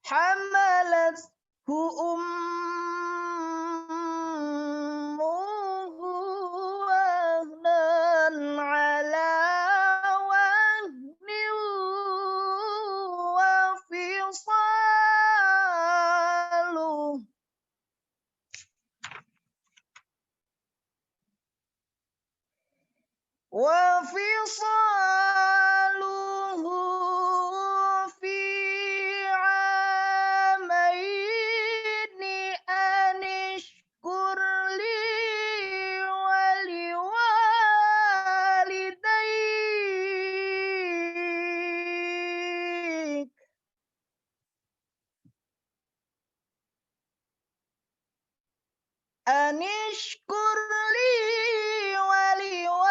حملته أمه وهنا على وهن وفصاله في عامين أن اشكر لي ولوالديك أن اشكر لي ولوالديك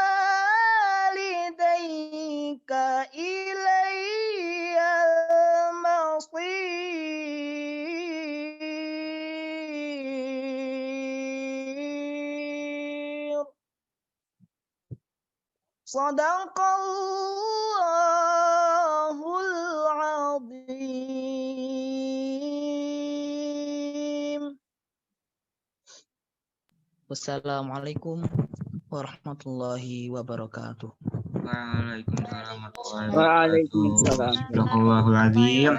إلي المصير صدق الله العظيم. Wassalamualaikum warahmatullahi wabarakatuh. Waalaikumsalam warahmatullahi Waalaikumsalam. wabarakatuh. Sadaqallahul azim.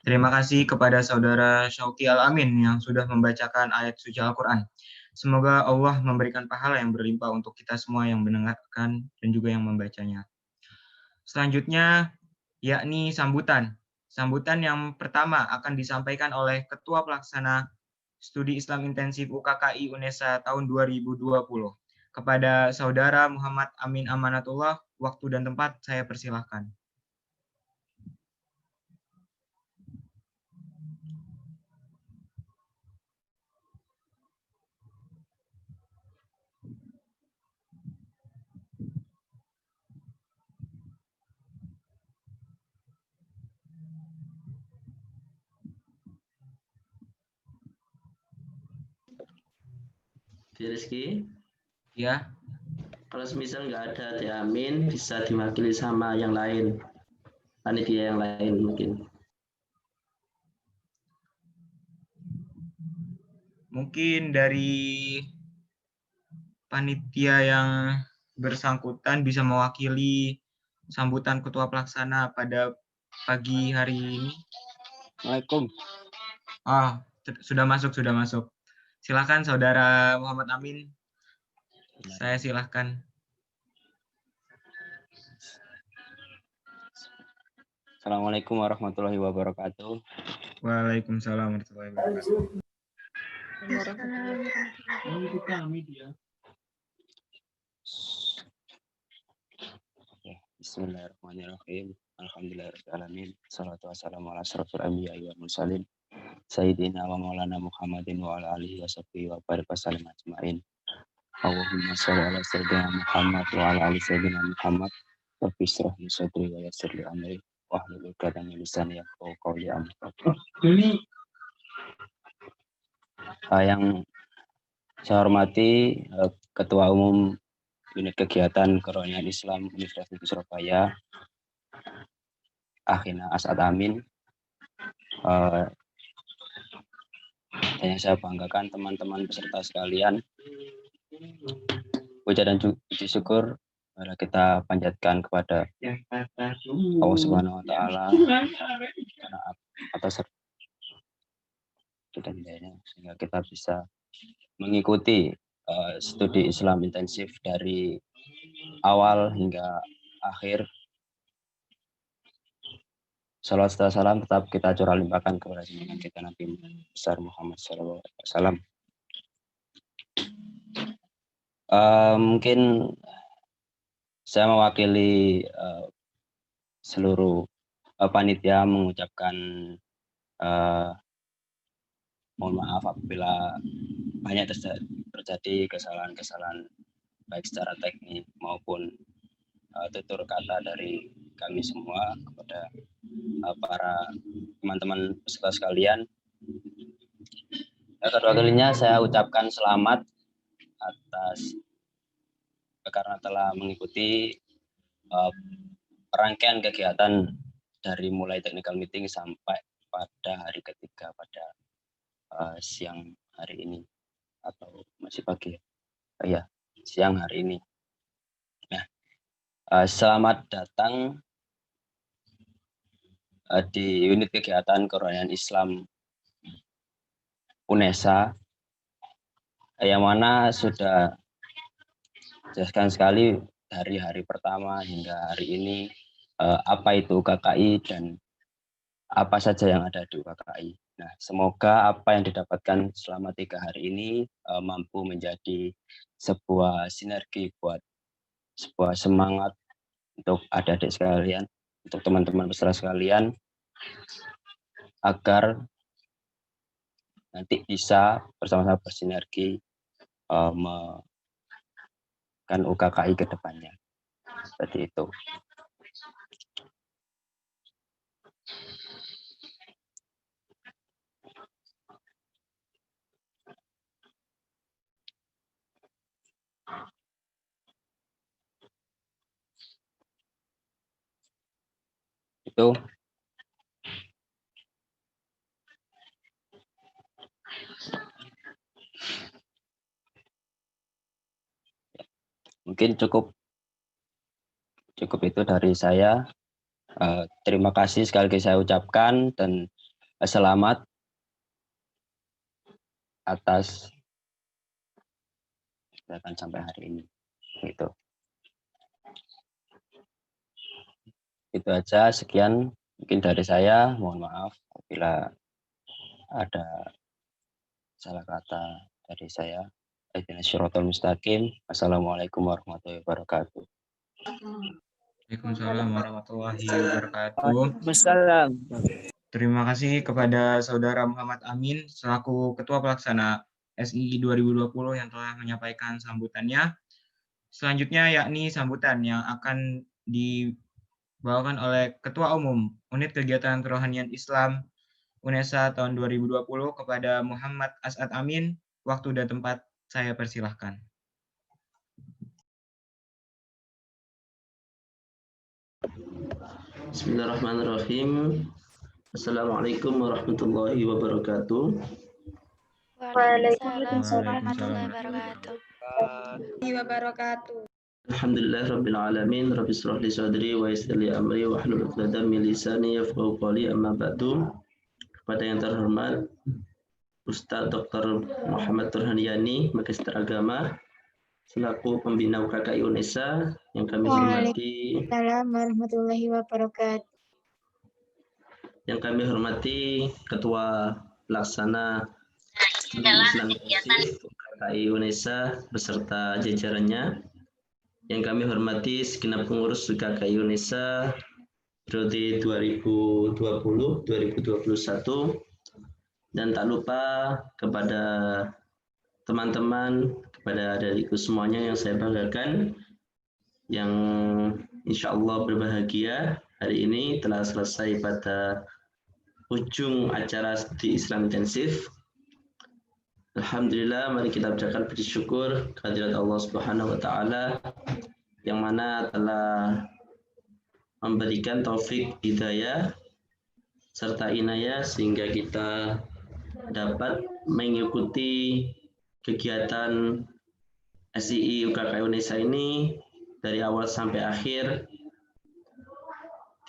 Terima kasih kepada saudara Syauqi Al-Amin yang sudah membacakan ayat suci Al-Quran. Semoga Allah memberikan pahala yang berlimpah untuk kita semua yang mendengarkan dan juga yang membacanya. Selanjutnya, yakni sambutan. Sambutan yang pertama akan disampaikan oleh Ketua Pelaksana Studi Islam Intensif UKKI UNESA tahun 2020. Kepada Saudara Muhammad Amin Amanatullah, waktu dan tempat saya persilahkan. Rizky, Ya, kalau semisal nggak ada Amin, bisa diwakili sama yang lain, panitia yang lain mungkin. mungkin dari panitia yang bersangkutan bisa mewakili sambutan Ketua Pelaksana pada pagi hari ini. Waalaikumsalam. Sudah masuk. Silakan Saudara Muhammad Amin. Saya silakan. Assalamualaikum warahmatullahi wabarakatuh. Waalaikumsalam warahmatullahi wabarakatuh. Bismillahirrahmanirrahim. Alhamdulillahirrahmanirrahim. Salatu wassalamu ala asrafil anbiya wal mursalin. Sayyidina wa maulana Muhammadin wa ala alihi wa sahbihi wa barik wa sallim ajma'in. Allahumma sholli ala sayyidina Muhammad wa ala ali sayyidina Muhammad. Rabbi shrah li sadri wa yassir li amri wahlul 'uqdatam min lisani yafqahu qawli. Yang saya hormati Ketua Umum Unit Kegiatan Kerohanian Islam Universitas Negeri Surabaya, Akhina As'ad Amin. Dan yang saya banggakan teman-teman peserta sekalian, puja dan puji syukur kita panjatkan kepada Allah Subhanahu wa taala atas dan sehingga kita bisa mengikuti studi Islam intensif dari awal hingga akhir. Salawat serta salam tetap kita curah limpahkan kepada junjungan kita Nabi besar Muhammad SAW. Mungkin saya mewakili seluruh panitia mengucapkan mohon maaf apabila banyak terjadi kesalahan-kesalahan baik secara teknik maupun tutur kata dari kami semua kepada para teman-teman peserta sekalian. Kedua kalinya saya ucapkan selamat atas karena telah mengikuti rangkaian kegiatan dari mulai technical meeting sampai pada hari ketiga pada siang hari ini atau masih pagi ya, siang hari ini. Nah, selamat datang di unit kegiatan kerohanian Islam UNESA, yang mana sudah jelaskan sekali dari hari pertama hingga hari ini apa itu UKKI dan apa saja yang ada di UKKI. Nah, semoga apa yang didapatkan selama 3 hari ini mampu menjadi sebuah sinergi buat sebuah semangat untuk adik-adik sekalian, untuk teman-teman peserta sekalian, agar nanti bisa bersama-sama bersinergi kan UKKI ke depannya. Seperti itu. Itu. Mungkin cukup itu dari saya. Terima kasih sekali lagi saya ucapkan dan selamat atas kegiatan sampai hari ini. Itu aja, sekian mungkin dari saya. Mohon maaf apabila ada salah kata dari saya. Ihdinas-syiratal mustaqim. Assalamualaikum warahmatullahi wabarakatuh. Waalaikumsalam warahmatullahi wabarakatuh. Waalaikumsalam. Terima kasih kepada Saudara Muhammad Amin selaku Ketua Pelaksana SII 2020 yang telah menyampaikan sambutannya. Selanjutnya yakni sambutan yang akan dibawakan oleh Ketua Umum Unit Kegiatan Kerohanian Islam UNESA tahun 2020 kepada Muhammad As'ad Amin. Waktu dan tempat saya persilahkan. Bismillahirrahmanirrahim. Assalamualaikum warahmatullahi wabarakatuh. Waalaikumsalam warahmatullahi wabarakatuh. Alhamdulillah rabbil alamin, rabbi shrah li sadri wa yassir li amri wa hlul 'uqdatam min lisani yafqahu qawli, amma ba'du. Kepada yang terhormat Ustaz Dr. Muhammad Turhaniyani, Magister Agama, selaku pembina UKKI UNESA yang kami hormati. Waalaikumsalam warahmatullahi wabarakatuh. Yang kami hormati Ketua Pelaksana Islam UKKI UNESA beserta jajarannya. Yang kami hormati segenap pengurus UKKI UNESA periode 2020-2021, dan tak lupa kepada teman-teman, kepada adikku semuanya yang saya banggakan, yang insya Allah berbahagia hari ini telah selesai pada ujung acara studi Islam intensif. Alhamdulillah, mari kita ucapkan puji syukur kehadirat Allah Subhanahu wa taala yang mana telah memberikan taufik hidayah serta inayah sehingga kita dapat mengikuti kegiatan SII UKKI UNESA ini dari awal sampai akhir,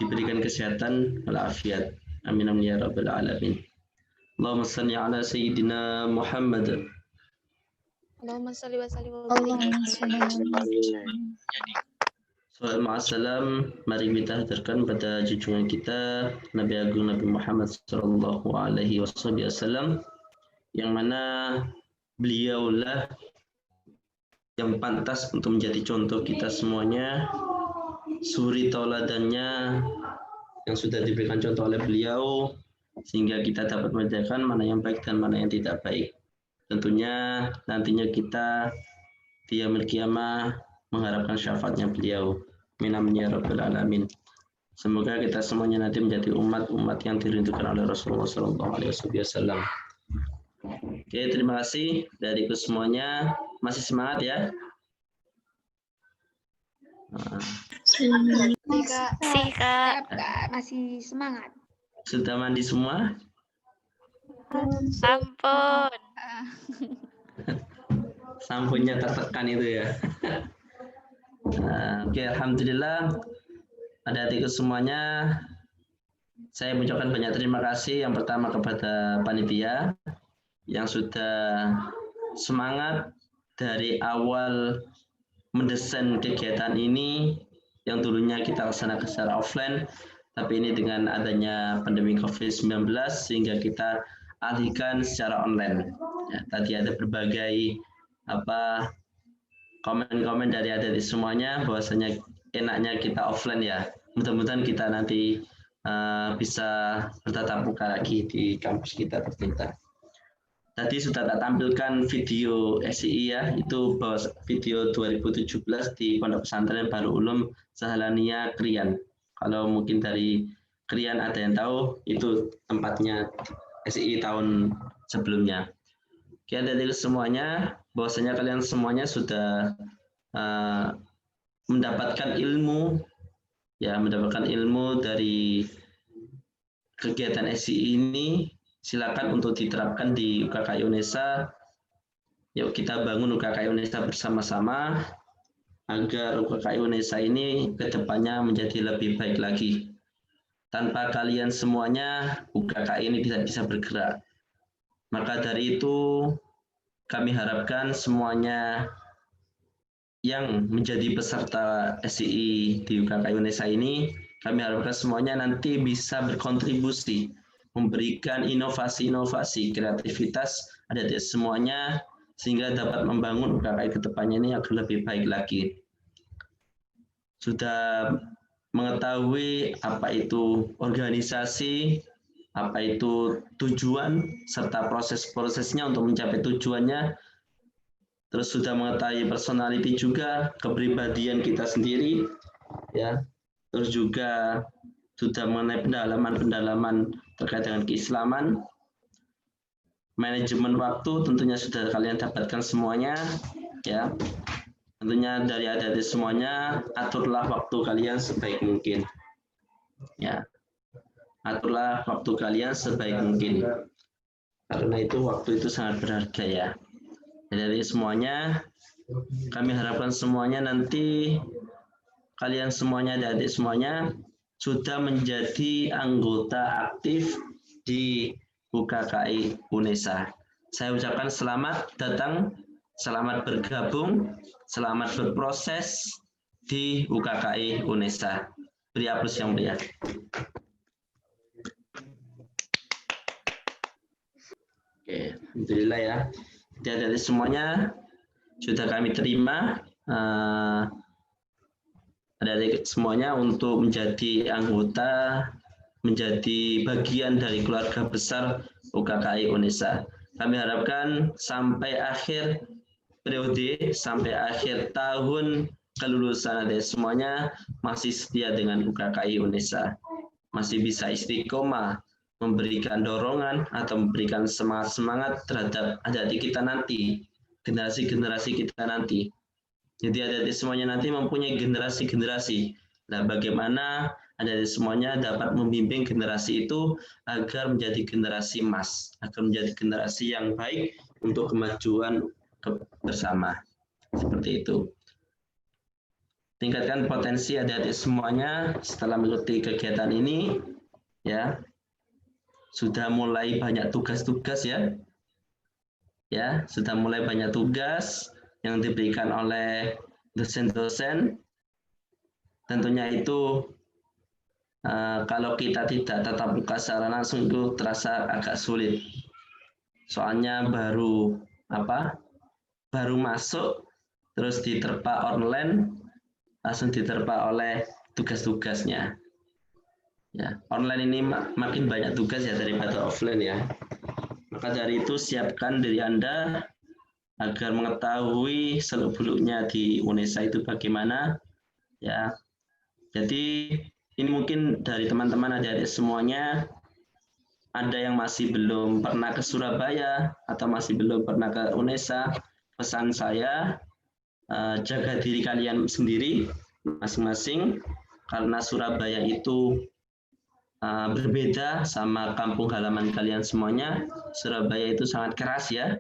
diberikan kesehatan walafiat. Amin amin ya rabbal alamin. Allahumma shalli ala sayyidina Muhammad. Allahumma shalli wa sallim wa barik. Ma'assalam, mari kita hadirkan pada junjungan kita Nabi Agung Nabi Muhammad sallallahu alaihi wasallam, yang mana beliaulah yang pantas untuk menjadi contoh kita semuanya, suri tauladannya yang sudah diberikan contoh oleh beliau, sehingga kita dapat membedakan mana yang baik dan mana yang tidak baik. Tentunya nantinya kita di yaumil qiyamah mengharapkan syafaatnya beliau. Amin ya rabbal alamin. Semoga kita semuanya nanti menjadi umat-umat yang dirindukan oleh Rasulullah SAW. Oke, terima kasih dariku semuanya. Masih semangat ya? Kak. Sih, Kak. Masih semangat. Sudah mandi semua? Ampun. Sampunnya tertekan itu ya. Oke, alhamdulillah. Adik-adikku semuanya, saya mengucapkan banyak terima kasih yang pertama kepada panitia yang sudah semangat dari awal mendesain kegiatan ini yang dulunya kita laksanakan secara offline, tapi ini dengan adanya pandemi COVID-19 sehingga kita alihkan secara online. Ya, tadi ada berbagai komen-komen dari adik-adik semuanya bahwasanya enaknya kita offline ya. Mudah-mudahan kita nanti bisa bertatap muka lagi di kampus kita tercinta. Tadi sudah tak tampilkan video SII ya, itu video 2017 di Pondok Pesantren Bahrul Ulum Zahlania Krian. Kalau mungkin dari Krian ada yang tahu, itu tempatnya SII tahun sebelumnya. Oke, dari semuanya, bahwasanya kalian semuanya sudah mendapatkan ilmu dari kegiatan SII ini. Silakan untuk diterapkan di UKKI UNESA. Yuk kita bangun UKKI UNESA bersama-sama agar UKKI UNESA ini kedepannya menjadi lebih baik lagi. Tanpa kalian semuanya, UKKI ini tidak bisa bergerak. Maka dari itu, kami harapkan semuanya yang menjadi peserta SII di UKKI UNESA ini, kami harapkan semuanya nanti bisa berkontribusi, memberikan inovasi-inovasi, kreativitas adik-adik semuanya, sehingga dapat membangun UKKI ke depannya ini agar lebih baik lagi. Sudah mengetahui apa itu organisasi, apa itu tujuan, serta proses-prosesnya untuk mencapai tujuannya. Terus sudah mengetahui personality juga, kepribadian kita sendiri, ya. Terus juga sudah mengenai pendalaman-pendalaman terkait dengan keislaman. Manajemen waktu tentunya sudah kalian dapatkan semuanya, ya. Tentunya dari adik-adik semuanya, aturlah waktu kalian sebaik mungkin. Ya. Aturlah waktu kalian sebaik mungkin. Karena itu waktu itu sangat berharga ya. Dari semuanya, kami harapkan semuanya nanti kalian semuanya, adik-adik semuanya sudah menjadi anggota aktif di UKKI UNESA. Saya ucapkan selamat datang, selamat bergabung, selamat berproses di UKKI UNESA. Beri aplaus yang meriah. Oke, alhamdulillah ya. Dari semuanya sudah kami terima dari semuanya untuk menjadi anggota, menjadi bagian dari keluarga besar UKKI UNESA. Kami harapkan sampai akhir periode, sampai akhir tahun kelulusan adik semuanya masih setia dengan UKKI UNESA, masih bisa istiqomah memberikan dorongan atau memberikan semangat terhadap adik-adik kita nanti, generasi-generasi kita nanti. Jadi adik-adik semuanya nanti mempunyai generasi-generasi. Nah, bagaimana adik-adik semuanya dapat membimbing generasi itu agar menjadi generasi emas, agar menjadi generasi yang baik untuk kemajuan bersama. Seperti itu. Tingkatkan potensi adik-adik semuanya setelah mengikuti kegiatan ini, ya. Sudah mulai banyak tugas-tugas ya. Ya, sudah mulai banyak tugas yang diberikan oleh dosen-dosen. Tentunya itu kalau kita tidak tatap muka secara langsung itu terasa agak sulit. Soalnya baru masuk terus diterpa online, langsung diterpa oleh tugas-tugasnya. Ya, online ini makin banyak tugas ya daripada offline ya. Maka dari itu siapkan diri Anda agar mengetahui seluk-beluknya di UNESA itu bagaimana. Ya, jadi ini mungkin dari teman-teman adik-adik semuanya ada yang masih belum pernah ke Surabaya atau masih belum pernah ke UNESA. Pesan saya jaga diri kalian sendiri, masing-masing, karena Surabaya itu berbeda sama kampung halaman kalian semuanya. Surabaya itu sangat keras ya.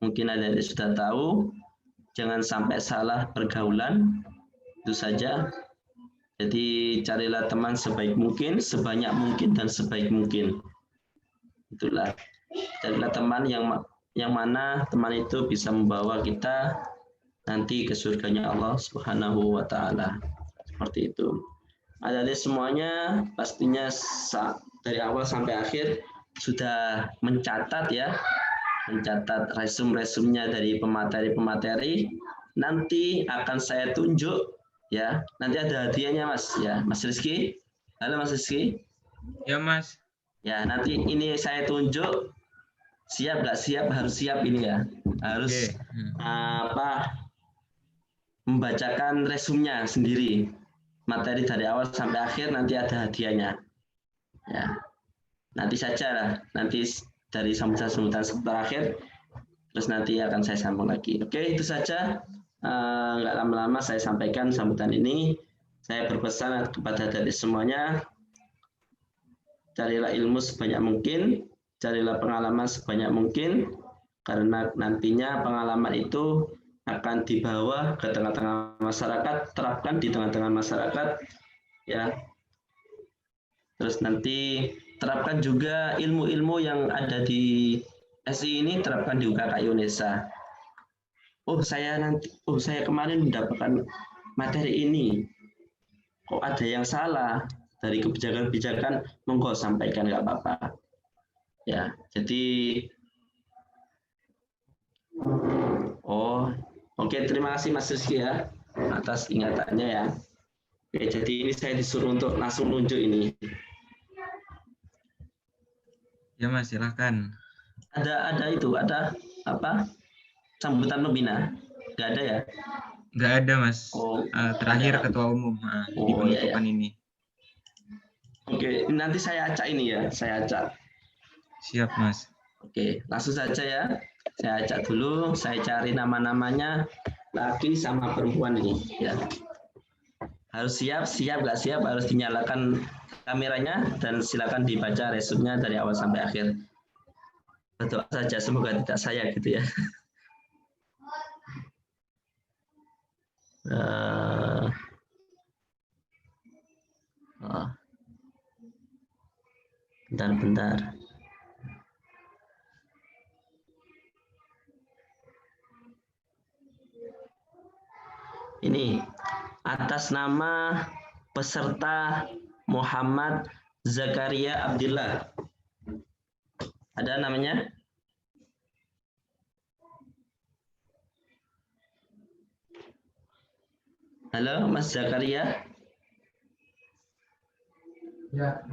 Mungkin ada yang sudah tahu. Jangan sampai salah pergaulan. Itu saja. Jadi carilah teman sebaik mungkin, sebanyak mungkin, dan sebaik mungkin. Itulah. Carilah teman yang mana teman itu bisa membawa kita nanti ke surganya Allah Subhanahu wa Ta'ala. Seperti itu. Adik-adik semuanya pastinya dari awal sampai akhir sudah mencatat ya, mencatat resume-resumenya dari pemateri-pemateri. Nanti akan saya tunjuk ya. Nanti ada hadiahnya Mas ya, Mas Rizky. Halo Mas Rizky. Ya Mas. Ya nanti ini saya tunjuk. Siap nggak siap? Harus siap ini ya. Harus membacakan resumenya sendiri. Materi dari awal sampai akhir nanti ada hadiahnya. Ya. Nanti saja lah, nanti dari sambutan terakhir, terus nanti akan saya sambung lagi. Oke, itu saja. Nggak lama-lama saya sampaikan sambutan ini. Saya berpesan kepada adik semuanya, carilah ilmu sebanyak mungkin, carilah pengalaman sebanyak mungkin, karena nantinya pengalaman itu akan dibawa ke tengah-tengah masyarakat, terapkan di tengah-tengah masyarakat, ya. Terus nanti terapkan juga ilmu-ilmu yang ada di SI ini, terapkan di UKK Unesa. Saya kemarin mendapatkan materi ini, kok ada yang salah dari kebijakan-kebijakan, monggo sampaikan, nggak apa-apa. Ya, jadi Oke, terima kasih Mas Rizky ya atas ingatannya ya. Oke, jadi ini saya disuruh untuk langsung nunjuk ini. Ya Mas, silakan. Ada apa? Sambutan pembina? Nggak ada ya? Nggak ada Mas. Terakhir ada. Ketua Umum di penutupan ini. Oke, nanti saya acak ini ya, saya acak. Siap Mas. Oke, langsung saja ya. Saya acak dulu, saya cari nama-namanya laki sama perempuan ini ya. Harus siap nggak siap harus dinyalakan kameranya dan silakan dibaca resumenya dari awal sampai akhir. Berdoa saja semoga tidak saya gitu ya. Bentar. Ini atas nama peserta Muhammad Zakaria Abdillah. Ada namanya? Halo Mas Zakaria. Ya.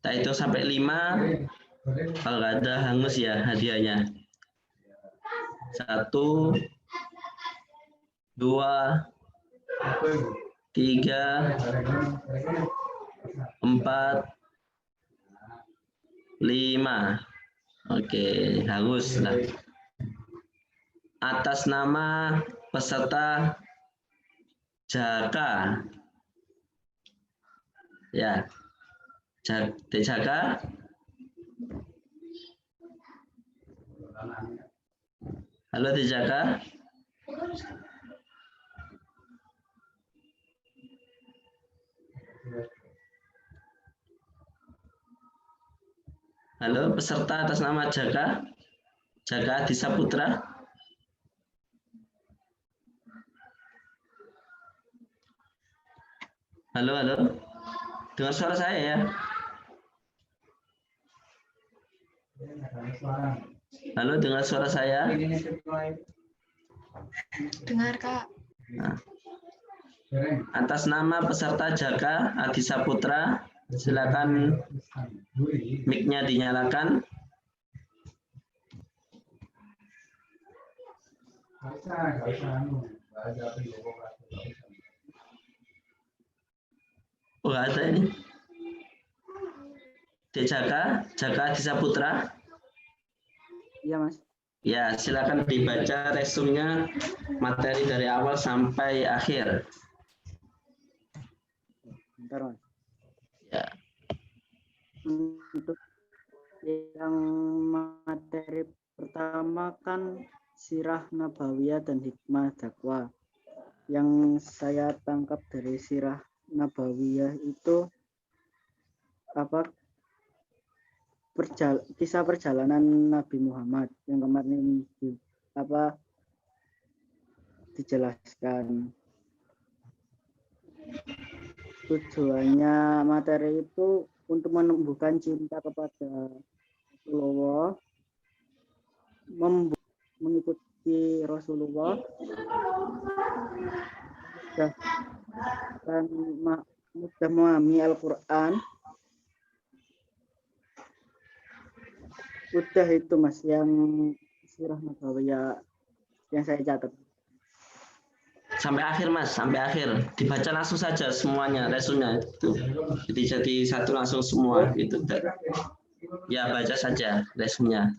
Tak itu sampai 5. Kalau nggak ada hangus ya hadiahnya. 1, 2, 3, 4, 5. Oke, hangus lah. Atas nama peserta Jaka. Ya. Jaka. Halo Jaka. Halo, peserta atas nama Jaka Adi Saputra. Halo. Dengar suara saya ya? Halo, dengar suara saya? Dengar, Kak. Nah. Atas nama peserta Jaka Adi Saputra, silakan mic-nya dinyalakan. Ada ini. Jaka Adi Saputra. Iya Mas. Ya, silakan dibaca resumnya materi dari awal sampai akhir. Bentar, Mas. Ya. Untuk yang materi pertama kan sirah nabawiyah dan hikmah dakwah. Yang saya tangkap dari sirah nabawiyah itu kisah perjalanan Nabi Muhammad yang kemarin dijelaskan. Tujuannya materi itu untuk menumbuhkan cinta kepada Rasulullah, mengikuti Rasulullah, dan mudah memahami Al-Quran. Udah itu Mas yang sirah nabawiyah yang saya catat. Sampai akhir Mas, sampai akhir. Dibaca langsung saja semuanya, resumnya itu. Jadi satu langsung semua gitu. Ya, baca saja resumnya.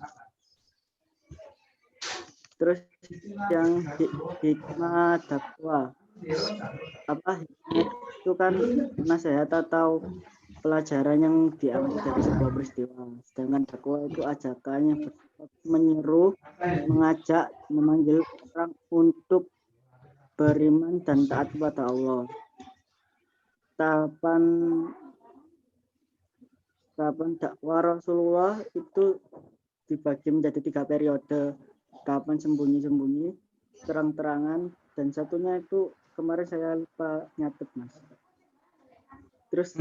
Terus yang hikmah dakwah. Hikmah itu kan nasihat atau pelajaran yang diambil dari sebuah peristiwa. Sedangkan dakwah itu ajakannya menyeru, mengajak, memanggil orang untuk beriman dan taat kepada Allah. Tahapan dakwah Rasulullah itu dibagi menjadi 3 periode. Tahapan sembunyi-sembunyi, terang-terangan, dan satunya itu kemarin saya lupa nyatet Mas. Terus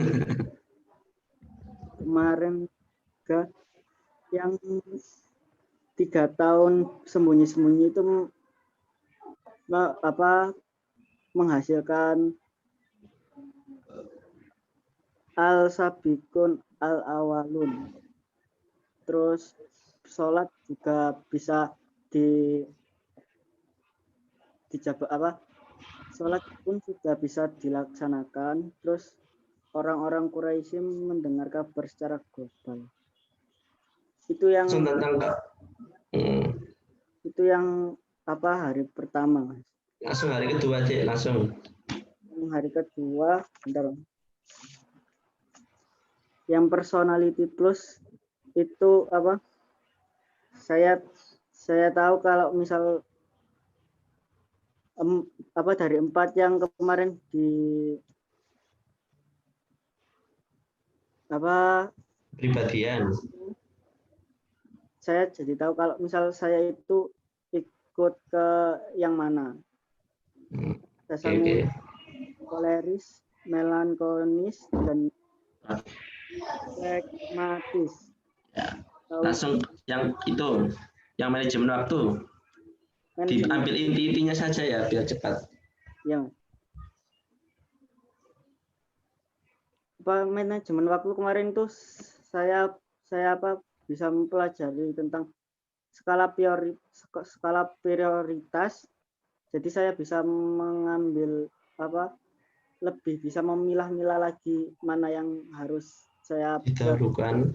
kemarin juga yang 3 tahun sembunyi-sembunyi itu menghasilkan al-sabiqun al-awalun. Terus sholat juga bisa sholat pun sudah bisa dilaksanakan. Terus orang-orang Quraisy mendengar kabar secara global. Itu yang hari pertama, Mas. Langsung hari kedua, Cik, langsung. Hari kedua, bentar. Yang personality plus itu saya tahu kalau misal dari 4 yang kemarin pribadian. Saya jadi tahu kalau misal saya itu ikut ke yang mana. Dasarnya koleris, melankolis, dan pragmatis. Ya. Langsung yang itu, yang manajemen waktu. Diambil inti-intinya saja ya, biar cepat. Ya. Manajemen waktu kemarin tuh saya bisa mempelajari tentang skala prioritas. Jadi saya bisa mengambil lebih bisa memilah-milah lagi mana yang harus saya didahulukan.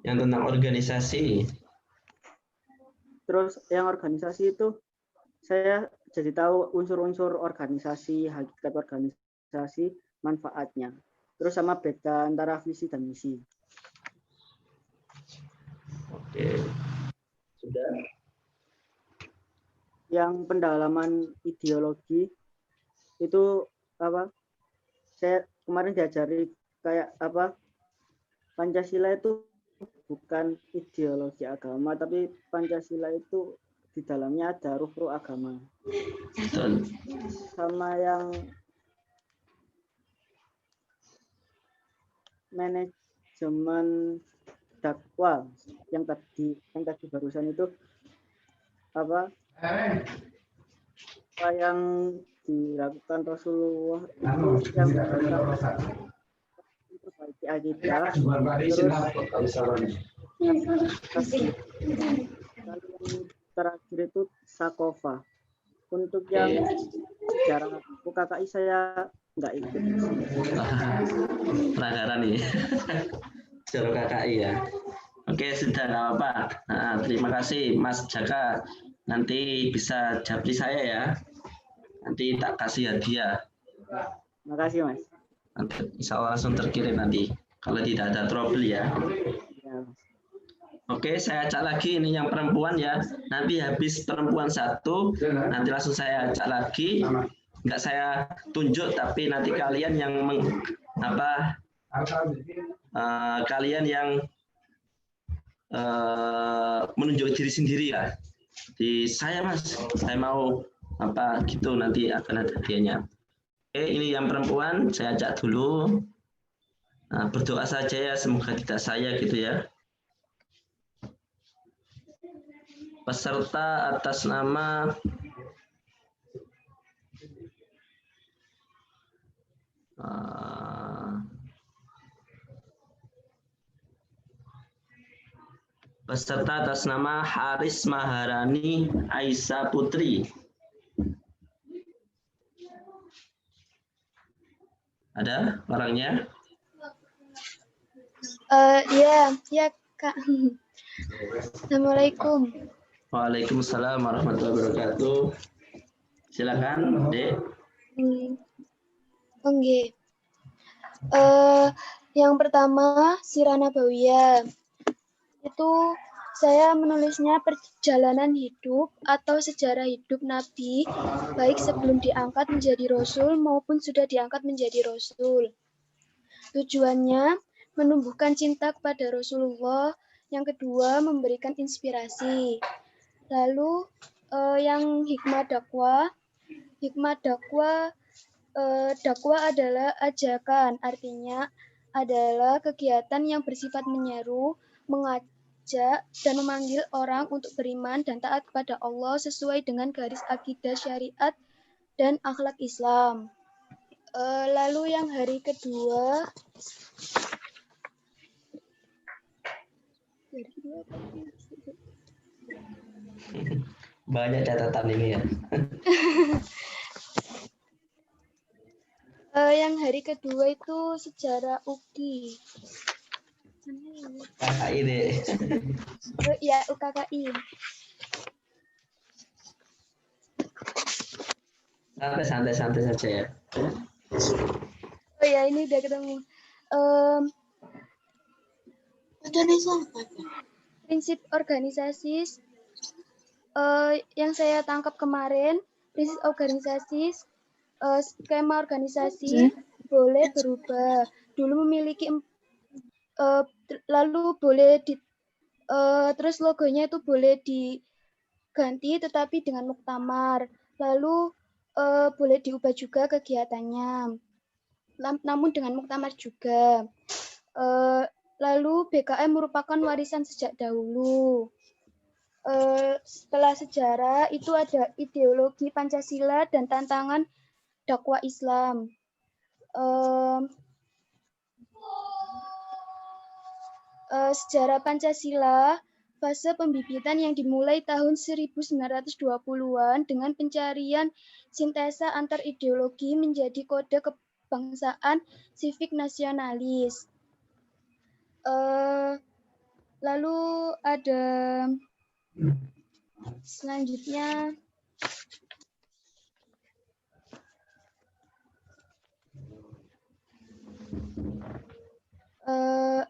Yang tentang organisasi. Terus yang organisasi itu saya jadi tahu unsur-unsur organisasi, hakikat organisasi, manfaatnya. Terus sama beda antara visi dan misi. Oke. Sudah. Yang pendalaman ideologi itu saya kemarin diajari kayak Pancasila itu bukan ideologi agama, tapi Pancasila itu di dalamnya ada ruh-ruh agama. Betul. Sama yang manajemen dakwah yang tadi barusan itu apa yang dilakukan Rasulullah itu yang memperbaiki akidah, terus yang terakhir itu sakofa. Untuk yang sejarah UKKI saya nggak ikut. Pelanggaran nih. Sejarah KKI ya. Oke, sudah nggak apa-apa. Nah, terima kasih Mas Jaka. Nanti bisa japri saya ya. Nanti tak kasih hadiah. Makasih Mas. Nanti insya Allah langsung terkirim nanti. Kalau tidak ada trouble ya. Ya, Mas. Oke, saya acak lagi ini yang perempuan ya. Nanti habis perempuan satu, nanti langsung saya acak lagi. Enggak saya tunjuk, tapi nanti kalian yang kalian yang menunjuk diri sendiri ya. Di saya Mas, saya mau gitu nanti akan ada hadiahnya. Oke, ini yang perempuan saya ajak dulu. Nah, berdoa saja ya, semoga tidak saya gitu ya. Peserta atas nama Haris Maharani Aisyah Putri. Ada orangnya? Ya Kak. Assalamualaikum. Waalaikumsalam warahmatullahi wabarakatuh. Silakan, Dek. Oke. Yang pertama, Sirah Nabawiyah. Itu saya menulisnya perjalanan hidup atau sejarah hidup Nabi, baik sebelum diangkat menjadi Rasul maupun sudah diangkat menjadi Rasul. Tujuannya menumbuhkan cinta kepada Rasulullah. Yang kedua, memberikan inspirasi. Lalu yang hikmah dakwah. Hikmah dakwah adalah ajakan, artinya adalah kegiatan yang bersifat menyeru, mengajak, dan memanggil orang untuk beriman dan taat kepada Allah sesuai dengan garis akidah syariat dan akhlak Islam. Lalu yang hari kedua, banyak catatan ini ya. Yang hari kedua itu sejarah UKI. KKI deh. Ya, UKKI. Santai-santai saja ya. Oh ya, ini udah ketemu. Prinsip organisasi yang saya tangkap kemarin, prinsip organisasi, skema organisasi boleh berubah. Dulu memiliki lalu boleh terus logonya itu boleh diganti tetapi dengan muktamar. Lalu boleh diubah juga kegiatannya. Namun dengan muktamar juga. Lalu BKM merupakan warisan sejak dahulu. Setelah sejarah itu ada ideologi Pancasila dan tantangan dakwah Islam. Sejarah Pancasila, fase pembibitan yang dimulai tahun 1920-an dengan pencarian sintesa antar ideologi menjadi kode kebangsaan sivik nasionalis. Lalu ada selanjutnya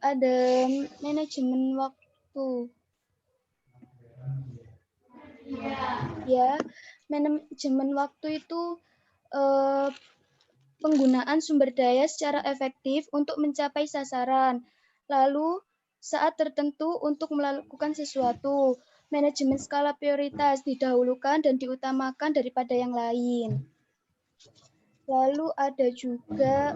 ada manajemen waktu. Ya, manajemen waktu itu penggunaan sumber daya secara efektif untuk mencapai sasaran. Lalu saat tertentu untuk melakukan sesuatu. Manajemen skala prioritas didahulukan dan diutamakan daripada yang lain. Lalu ada juga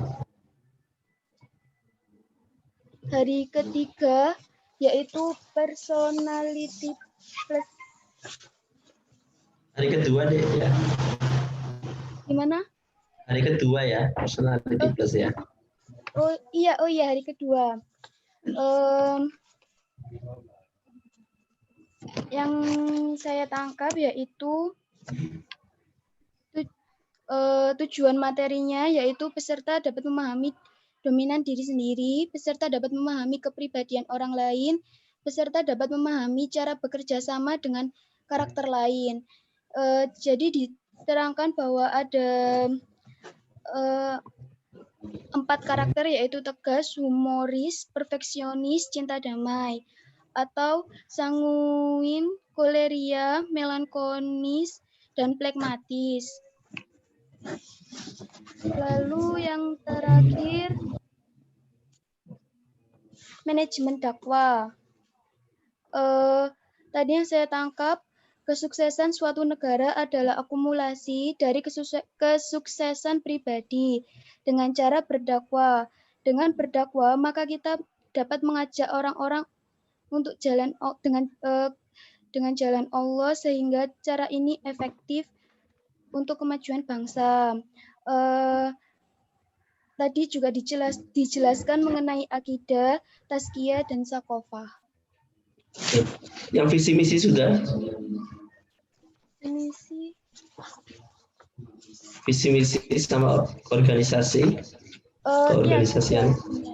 hari ketiga, yaitu personality plus. Hari kedua deh ya. Gimana? Hari kedua ya, personality plus ya. Oh iya hari kedua. Yang saya tangkap yaitu tujuan materinya yaitu peserta dapat memahami dominan diri sendiri, peserta dapat memahami kepribadian orang lain, peserta dapat memahami cara bekerja sama dengan karakter lain. Jadi diterangkan bahwa ada 4 karakter, yaitu tegas, humoris, perfeksionis, cinta damai, atau sanguin, koleria, melankolis, dan plekmatis. Lalu yang terakhir, manajemen dakwah. Tadi yang saya tangkap, kesuksesan suatu negara adalah akumulasi dari kesuksesan pribadi dengan cara berdakwah. Dengan berdakwah, maka kita dapat mengajak orang-orang untuk dengan jalan Allah, sehingga cara ini efektif untuk kemajuan bangsa. Tadi juga dijelaskan mengenai akidah, tazkiyah, dan sakofah. Yang visi misi sudah? Visi misi sama organisasi, keorganisasian. Ya.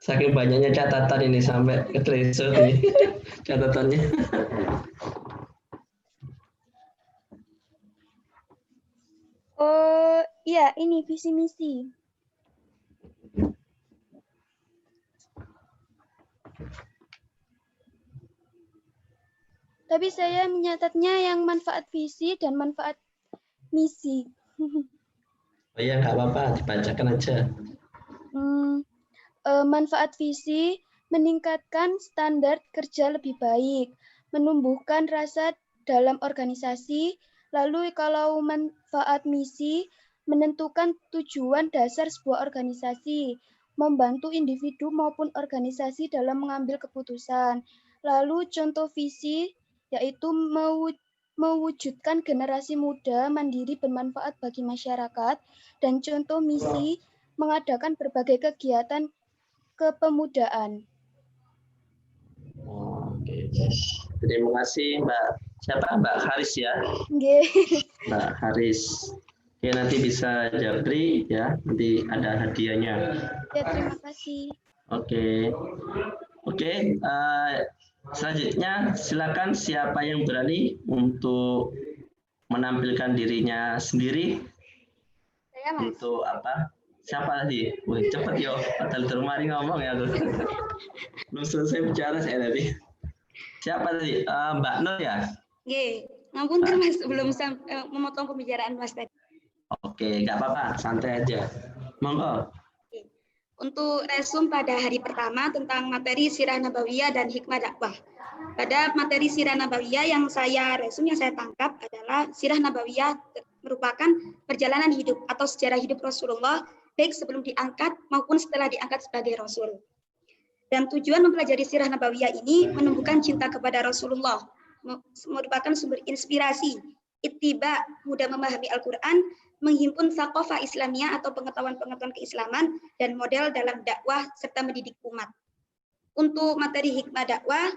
Saking banyaknya catatan ini sampai ke tracer nih catatannya. Oh iya, ini visi misi. Tapi saya menyatatnya yang manfaat visi dan manfaat misi. Oh ya, nggak apa-apa, dibacakan aja. Manfaat visi meningkatkan standar kerja lebih baik, menumbuhkan rasa dalam organisasi. Lalu kalau manfaat misi menentukan tujuan dasar sebuah organisasi, membantu individu maupun organisasi dalam mengambil keputusan. Lalu contoh visi yaitu mewujudkan generasi muda mandiri bermanfaat bagi masyarakat, dan contoh misi mengadakan berbagai kegiatan kepemudaan. Oke. Terima kasih Mbak. Siapa? Mbak Haris ya? Nggih. Mbak Haris. Oke, nanti bisa japri ya, nanti ada hadiahnya. Ya, terima kasih. Oke. Selanjutnya silakan siapa yang berani untuk menampilkan dirinya sendiri. Saya Mas. Untuk apa? Siapa tadi? Wih, cepet yo. Padahal termari ngomong ya tuh. Belum selesai bicara saya tadi. Siapa tadi? Mbak Nur ya? Nggih, ngapunten Mas, belum memotong pembicaraan Mas tadi. Oke, nggak apa-apa, santai aja. Monggo. Untuk resum pada hari pertama tentang materi Sirah Nabawiyah dan Hikmah Dakwah. Pada materi Sirah Nabawiyah yang saya tangkap adalah Sirah Nabawiyah merupakan perjalanan hidup atau sejarah hidup Rasulullah baik sebelum diangkat maupun setelah diangkat sebagai Rasul. Dan tujuan mempelajari Sirah Nabawiyah ini menumbuhkan cinta kepada Rasulullah, merupakan sumber inspirasi, ittiba, mudah memahami Al-Quran, menghimpun sakofah Islamiyah atau pengetahuan-pengetahuan keislaman, dan model dalam dakwah serta mendidik umat. Untuk materi hikmah dakwah,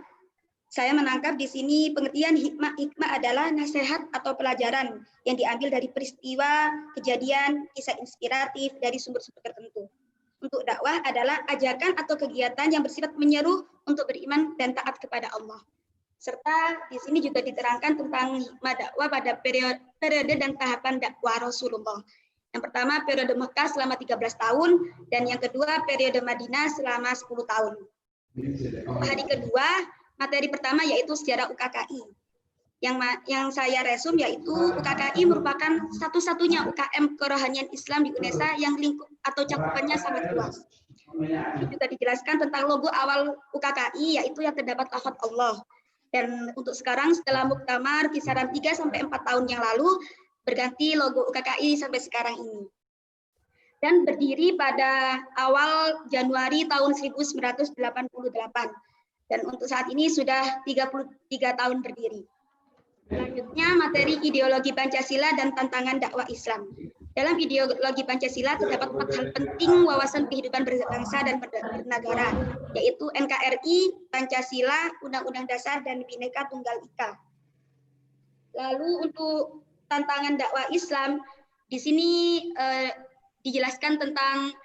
saya menangkap di sini pengertian hikmah adalah nasihat atau pelajaran yang diambil dari peristiwa, kejadian, kisah inspiratif dari sumber-sumber tertentu. Untuk dakwah adalah ajakan atau kegiatan yang bersifat menyeru untuk beriman dan taat kepada Allah. Serta di sini juga diterangkan tentang hikmah dakwah pada periode dan tahapan dakwah Rasulullah. Yang pertama periode Mekah selama 13 tahun, dan yang kedua periode Madinah selama 10 tahun. Hari kedua, materi pertama yaitu sejarah UKKI. Yang saya resum yaitu UKKI merupakan satu-satunya UKM kerohanian Islam di UNESA yang lingkup atau cakupannya sangat luas. Ini juga dijelaskan tentang logo awal UKKI, yaitu yang terdapat lafaz Allah. Dan untuk sekarang setelah muktamar kisaran 3-4 tahun yang lalu berganti logo UKKI sampai sekarang ini. Dan berdiri pada awal Januari tahun 1988. Dan untuk saat ini sudah 33 tahun berdiri. Selanjutnya materi ideologi Pancasila dan tantangan dakwah Islam. Dalam ideologi Pancasila terdapat 4 hal penting wawasan kehidupan berbangsa dan bernegara, yaitu NKRI, Pancasila, Undang-Undang Dasar, dan Bhinneka Tunggal Ika. Lalu untuk tantangan dakwah Islam, di sini dijelaskan tentang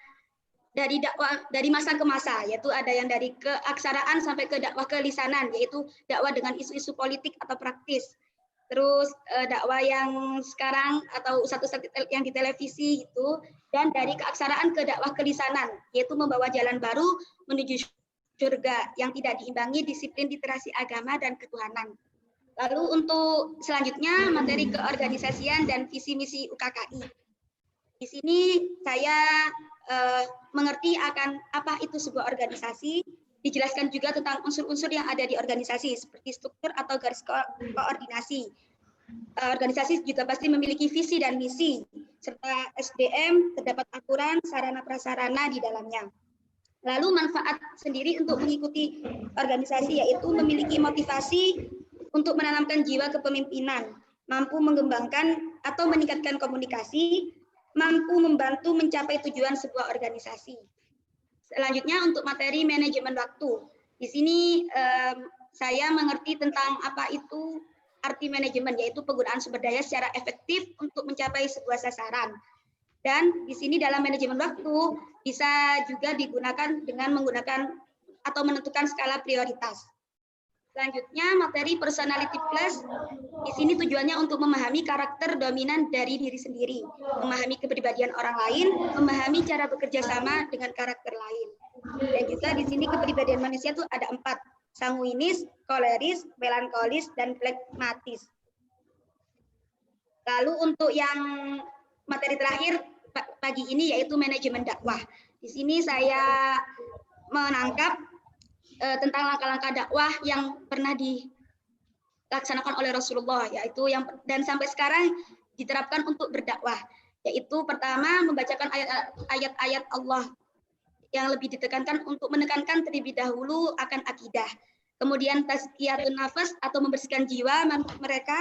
dari dakwah dari masa ke masa, yaitu ada yang dari keaksaraan sampai ke dakwah kelisanan, yaitu dakwah dengan isu-isu politik atau praktis. Terus dakwah yang sekarang atau ustadz yang di televisi itu, dan dari keaksaraan ke dakwah kelisanan, yaitu membawa jalan baru menuju surga yang tidak diimbangi disiplin literasi agama dan ketuhanan. Lalu untuk selanjutnya materi keorganisasian dan visi misi UKKI. Di sini saya mengerti akan apa itu sebuah organisasi, dijelaskan juga tentang unsur-unsur yang ada di organisasi seperti struktur atau garis koordinasi. Organisasi juga pasti memiliki visi dan misi serta SDM, terdapat aturan, sarana prasarana di dalamnya. Lalu manfaat sendiri untuk mengikuti organisasi yaitu memiliki motivasi untuk menanamkan jiwa kepemimpinan, mampu mengembangkan atau meningkatkan komunikasi, mampu membantu mencapai tujuan sebuah organisasi. Selanjutnya untuk materi manajemen waktu. Di sini saya mengerti tentang apa itu arti manajemen, yaitu penggunaan sumber daya secara efektif untuk mencapai sebuah sasaran. Dan di sini dalam manajemen waktu bisa juga digunakan dengan menggunakan atau menentukan skala prioritas. Selanjutnya materi personality plus, di sini tujuannya untuk memahami karakter dominan dari diri sendiri, memahami kepribadian orang lain, memahami cara bekerja sama dengan karakter lain. Dan juga di sini kepribadian manusia itu ada 4, sanguinis, koleris, melankolis, dan flegmatis. Lalu untuk yang materi terakhir pagi ini yaitu manajemen dakwah. Di sini saya menangkap tentang langkah-langkah dakwah yang pernah dilaksanakan oleh Rasulullah, yaitu yang dan sampai sekarang diterapkan untuk berdakwah, yaitu pertama membacakan ayat-ayat Allah yang lebih ditekankan untuk menekankan terlebih dahulu akan akidah, kemudian tazkiyatun nafas atau membersihkan jiwa mereka,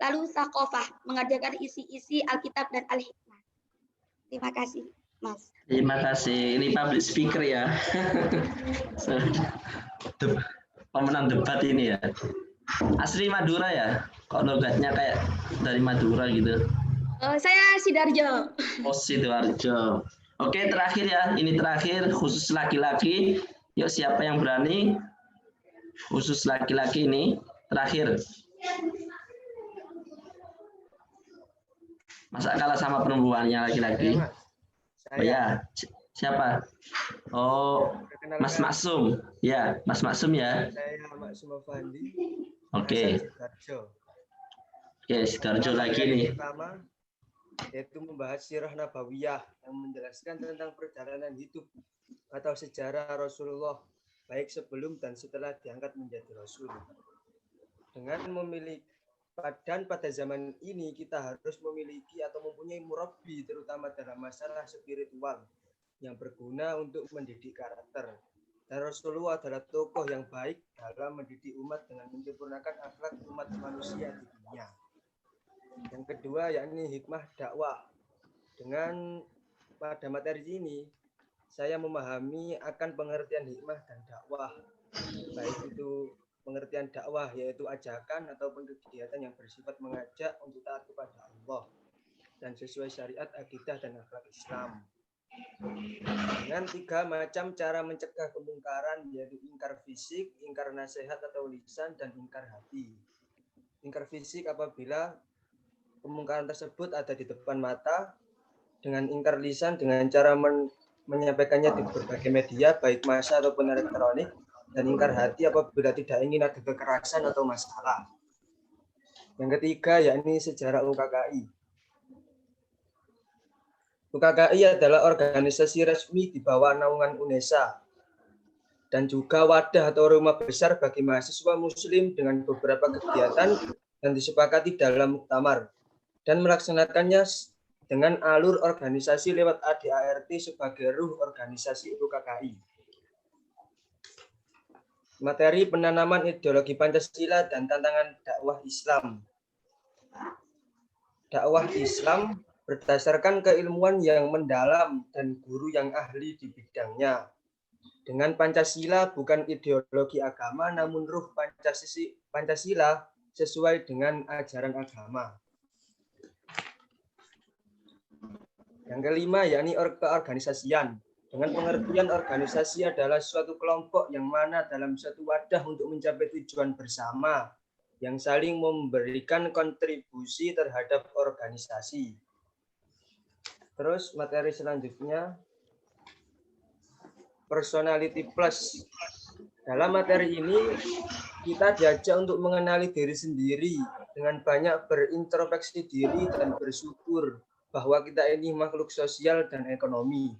lalu saqofah mengajarkan isi-isi Alkitab dan Al-Hikmah. Terima kasih, Mas. Terima kasih. Ini public speaker ya. Pemenang debat ini ya. Asli Madura ya? Kok logatnya kayak dari Madura gitu? Saya Sidoarjo. Oh, Sidoarjo. Oke, terakhir ya. Ini terakhir khusus laki-laki. Yuk, siapa yang berani? Khusus laki-laki ini terakhir. Masa kalah sama perempuannya laki-laki? Oh ya, siapa? Oh, Mas Maksum. Ya, Mas Maksum ya. Saya Maksum Afandi. Oke. Oke, Sidoarjo lagi nih. Pertama, yaitu membahas sirah nabawiyah yang menjelaskan tentang perjalanan hidup atau sejarah Rasulullah baik sebelum dan setelah diangkat menjadi Rasul. Dengan memiliki dan pada zaman ini kita harus memiliki atau mempunyai murabbi terutama dalam masalah spiritual yang berguna untuk mendidik karakter. Dan Rasulullah adalah tokoh yang baik dalam mendidik umat dengan menyempurnakan akhlak umat manusia di dunia. Yang kedua yakni hikmah dakwah. Dengan pada materi ini saya memahami akan pengertian hikmah dan dakwah. Baik itu pengertian dakwah yaitu ajakan ataupun kegiatan yang bersifat mengajak untuk taat kepada Allah dan sesuai syariat, akidah dan akhlak Islam. Dengan 3 macam cara mencegah kemungkaran yaitu ingkar fisik, ingkar nasihat atau lisan dan ingkar hati. Ingkar fisik apabila kemungkaran tersebut ada di depan mata, dengan ingkar lisan dengan cara menyampaikannya di berbagai media baik massa ataupun elektronik, dan ingkar hati apabila tidak ingin ada kekerasan atau masalah. Yang ketiga yakni sejarah UKKI. UKKI adalah organisasi resmi di bawah naungan UNESA dan juga wadah atau rumah besar bagi mahasiswa muslim dengan beberapa kegiatan yang disepakati dalam muktamar dan melaksanakannya dengan alur organisasi lewat ADART sebagai ruh organisasi UKKI. Materi penanaman ideologi Pancasila dan tantangan dakwah Islam. Dakwah Islam berdasarkan keilmuan yang mendalam dan guru yang ahli di bidangnya. Dengan Pancasila bukan ideologi agama namun ruh Pancasila sesuai dengan ajaran agama. Yang kelima yakni keorganisasian. Dengan pengertian organisasi adalah suatu kelompok yang mana dalam suatu wadah untuk mencapai tujuan bersama yang saling memberikan kontribusi terhadap organisasi. Terus materi selanjutnya, personality plus. Dalam materi ini kita diajak untuk mengenali diri sendiri dengan banyak berintrospeksi diri dan bersyukur bahwa kita ini makhluk sosial dan ekonomi.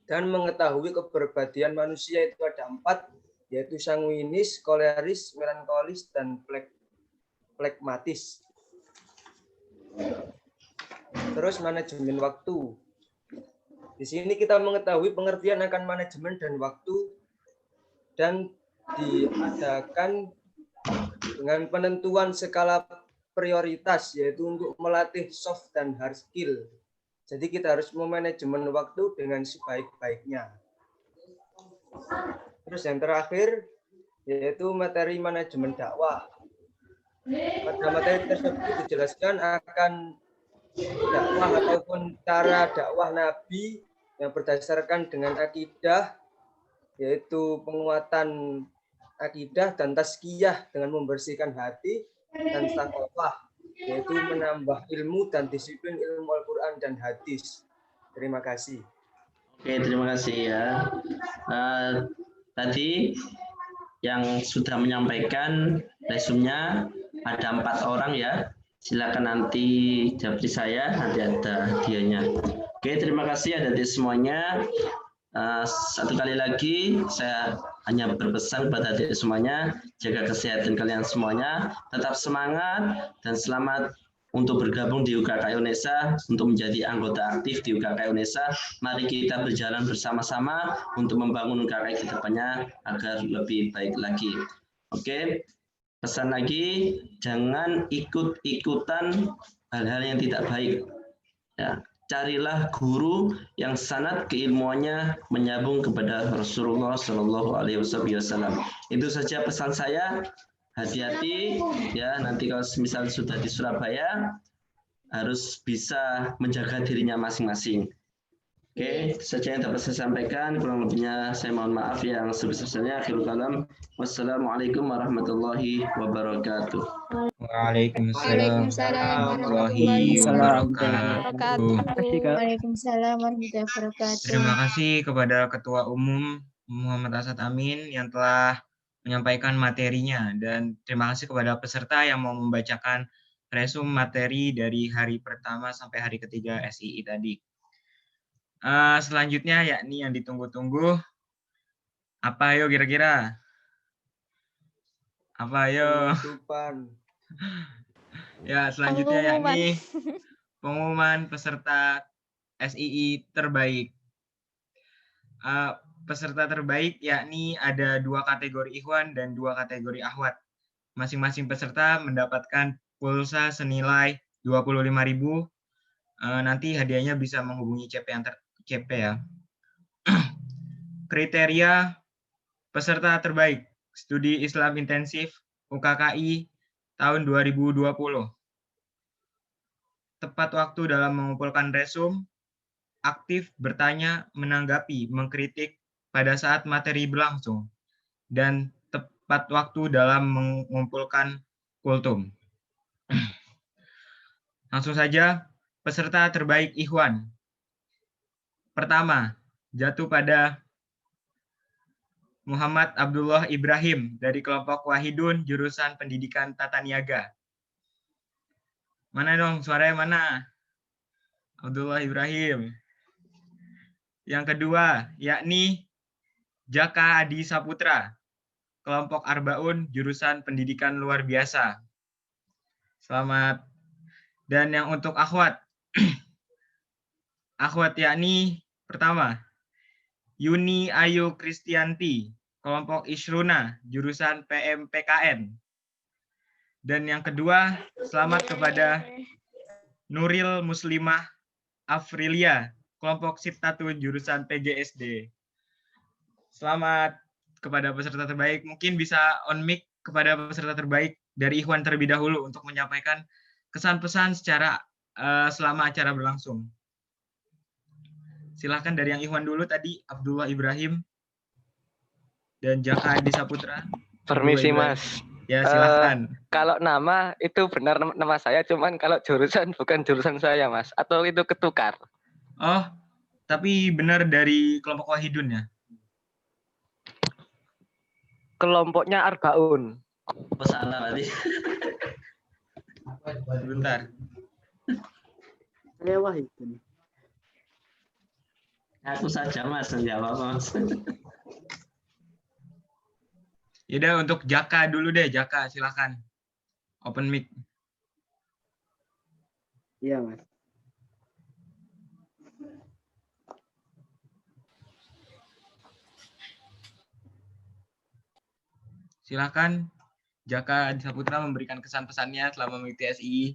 Dan mengetahui kepribadian manusia itu ada 4, yaitu sanguinis, koleris, melankolis, dan flegmatis. Terus manajemen waktu. Di sini kita mengetahui pengertian akan manajemen dan waktu dan diadakan dengan penentuan skala prioritas, yaitu untuk melatih soft dan hard skill. Jadi kita harus memanajemen waktu dengan sebaik-baiknya. Terus yang terakhir, yaitu materi manajemen dakwah. Pada materi tersebut dijelaskan akan dakwah ataupun cara dakwah Nabi yang berdasarkan dengan akidah, yaitu penguatan akidah dan tazkiyah dengan membersihkan hati, dan taqwa, yaitu menambah ilmu dan disiplin ilmu Al-Quran dan hadis. Terima kasih. Oke, terima kasih ya. Tadi yang sudah menyampaikan resumnya ada 4 orang ya. Silakan nanti japri saya, nanti ada hadiahnya. Oke, terima kasih adik-adik semuanya. Satu kali lagi saya hanya berpesan kepada adik semuanya, jaga kesehatan kalian semuanya, tetap semangat dan selamat untuk bergabung di UKK UNESA, untuk menjadi anggota aktif di UKK UNESA. Mari kita berjalan bersama-sama untuk membangun UKK ke depannya agar lebih baik lagi. Oke, pesan lagi, jangan ikut-ikutan hal-hal yang tidak baik. Ya. Carilah guru yang sanad keilmuannya menyambung kepada Rasulullah Shallallahu Alaihi Wasallam. Itu saja pesan saya. Hati-hati ya, nanti kalau misal sudah di Surabaya harus bisa menjaga dirinya masing-masing. Oke, itu saja yang dapat saya sampaikan. Kurang lebihnya saya mohon maaf yang sebesar-besarnya. Akhirul kalam. Wassalamualaikum warahmatullahi wabarakatuh. Waalaikumsalam warahmatullahi wabarakatuh. Waalaikumsalam warahmatullahi wabarakatuh. Terima kasih kepada Ketua Umum Muhammad Asad Amin yang telah menyampaikan materinya, dan terima kasih kepada peserta yang mau membacakan resum materi dari hari pertama sampai hari ketiga SII tadi. Selanjutnya yakni yang ditunggu-tunggu. Apa ayo kira-kira? Apa ayo? Ya, selanjutnya yakni pengumuman peserta SII terbaik. Peserta terbaik yakni ada 2 kategori ikhwan dan 2 kategori akhwat. Masing-masing peserta mendapatkan pulsa senilai 25.000. Nanti hadiahnya bisa menghubungi CP ya. Kriteria peserta terbaik studi Islam intensif UKKI tahun 2020. Tepat waktu dalam mengumpulkan resum, aktif bertanya, menanggapi, mengkritik pada saat materi berlangsung, dan tepat waktu dalam mengumpulkan kultum. Langsung saja, peserta terbaik ikhwan. Pertama, jatuh pada Muhammad Abdullah Ibrahim dari kelompok Wahidun jurusan Pendidikan Tata Niaga. Mana dong suaranya mana? Abdullah Ibrahim. Yang kedua, yakni Jaka Adi Saputra, kelompok Arbaun jurusan Pendidikan Luar Biasa. Selamat. Dan yang untuk akhwat, akhwat yakni pertama, Yuni Ayu Kristianti, kelompok Isruna, jurusan PMPKN. Dan yang kedua, selamat kepada Nuril Muslimah Afrilia, kelompok Siptatun, jurusan PGSD. Selamat kepada peserta terbaik. Mungkin bisa on mic kepada peserta terbaik dari Ikhwan terlebih dahulu untuk menyampaikan kesan-pesan secara selama acara berlangsung. Silahkan dari yang Ikhwan dulu tadi, Abdullah Ibrahim dan Jaka Adi Saputra. Permisi Abdullah Ibrahim. Mas. Ya silahkan. Kalau nama itu benar nama saya, cuman kalau jurusan bukan jurusan saya Mas. Atau itu ketukar? Oh, tapi benar dari kelompok Wahidun ya? Kelompoknya Arbaun. Oh, salah tadi. Sebentar. Saya Wahidun. Aku saja Mas, menjawab Mas. Yaudah untuk Jaka dulu deh, Jaka silakan. Open mic. Iya, Mas. Silakan Jaka Adi Saputra memberikan kesan pesannya selama mengikuti SII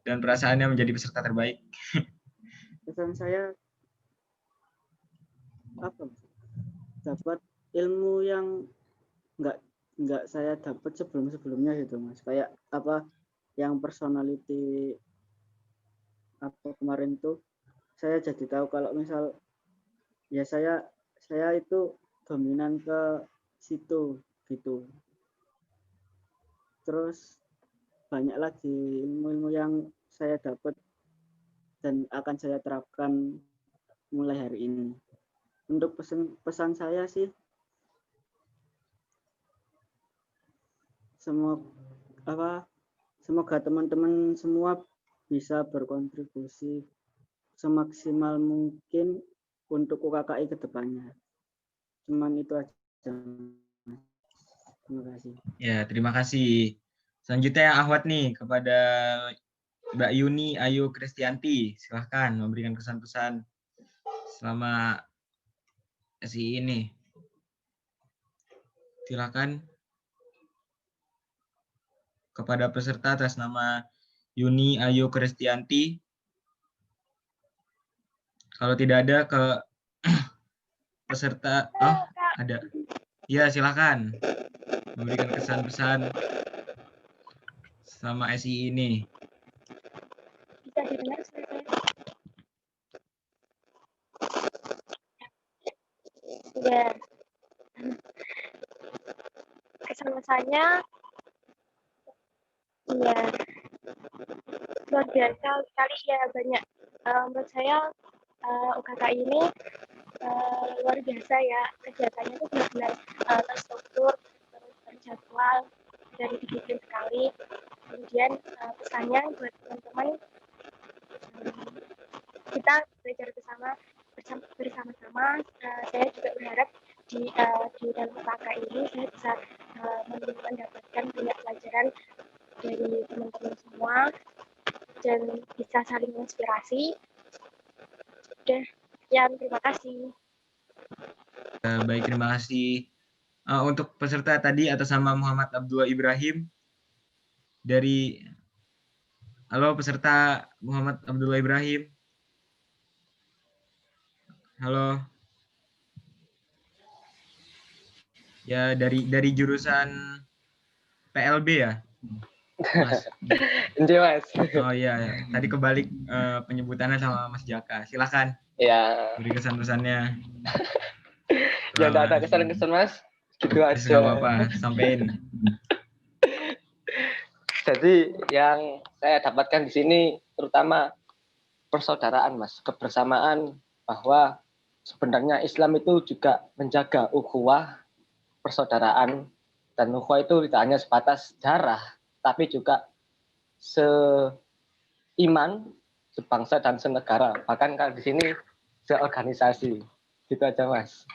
dan perasaannya menjadi peserta terbaik. Pesan saya apa? Dapat ilmu yang nggak saya dapat sebelumnya gitu Mas. Kayak apa yang personality apa kemarin tuh saya jadi tahu kalau misal ya saya itu dominan ke situ gitu. Terus banyak lagi ilmu-ilmu yang saya dapat dan akan saya terapkan mulai hari ini. Untuk pesan saya sih semoga teman-teman semua bisa berkontribusi semaksimal mungkin untuk UKKI ke depannya. Cuman itu aja. Terima kasih. Ya, terima kasih. Selanjutnya yang Ahwat nih kepada Mbak Yuni Ayu Kristianti. Silahkan memberikan kesan-pesan selama SII ini. Silakan kepada peserta atas nama Yuni Ayu Kristianti. Kalau tidak ada ke peserta, oh ada. Ya silakan memberikan kesan-pesan selama SII ini. Bisa didengar suara saya? Ya. Kesan-pesannya ya luar biasa sekali ya, banyak menurut saya UKKI ini luar biasa ya, kegiatannya itu benar-benar terstruktur, terus terjadwal, dari disiplin sekali. Kemudian pesannya buat teman-teman, kita belajar bersama-sama. Saya juga berharap di dalam UKKI ini saya bisa mendapatkan banyak pelajaran dari teman-teman semua dan bisa saling menginspirasi. Udah, sekian, terima kasih. Baik, terima kasih. Untuk peserta tadi atas nama Muhammad Abdullah Ibrahim dari halo peserta Muhammad Abdullah Ibrahim. Halo. Ya dari jurusan PLB ya, Mas. Mas. Oh iya, tadi kebalik penyebutannya sama Mas Jaka. Silakan. Ya. Beri kesan-pesannya. Ya enggak ada kesan-kesan Mas. Gitu aja. Enggak apa-apa, sampein. Jadi yang saya dapatkan di sini terutama persaudaraan Mas, kebersamaan, bahwa sebenarnya Islam itu juga menjaga ukhuwah, persaudaraan, dan ukhuwah itu tidak hanya sebatas darah, tapi juga seiman, sebangsa dan senegara. Bahkan kalau di sini seorganisasi. Gitu aja Mas.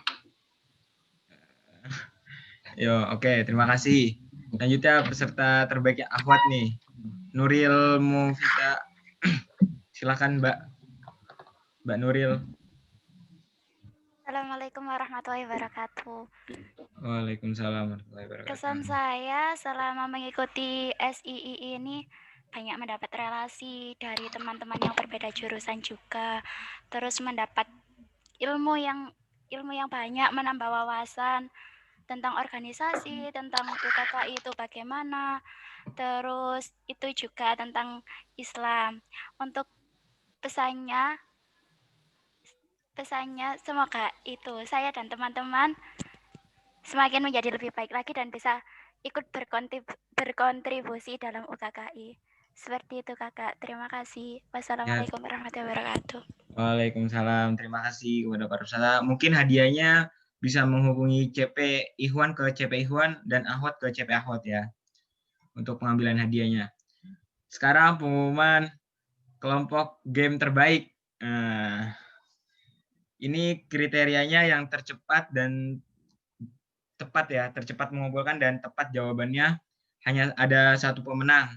Yo, oke, terima kasih. Selanjutnya peserta terbaiknya Ahwat nih, Nuril Mufita. Silakan Mbak Nuril. Assalamualaikum warahmatullahi wabarakatuh. Waalaikumsalam warahmatullahi wabarakatuh. Kesan saya selama mengikuti SII ini banyak mendapat relasi dari teman-teman yang berbeda jurusan juga, terus mendapat ilmu yang banyak, menambah wawasan tentang organisasi, tentang UKKI itu bagaimana, terus itu juga tentang Islam. Untuk pesannya, pesannya semoga itu saya dan teman-teman semakin menjadi lebih baik lagi dan bisa ikut berkontribusi dalam UKKI. Seperti itu Kakak. Terima kasih. Wassalamualaikum warahmatullahi wabarakatuh. Waalaikumsalam. Terima kasih kepada Pak Rusala. Mungkin hadiahnya bisa menghubungi CP Ikhwan ke CP Ikhwan dan Ahwat ke CP Ahwat ya. Untuk pengambilan hadiahnya. Sekarang pengumuman kelompok game terbaik. Ini kriterianya yang tercepat dan tepat ya, tercepat mengumpulkan dan tepat jawabannya. Hanya ada satu pemenang,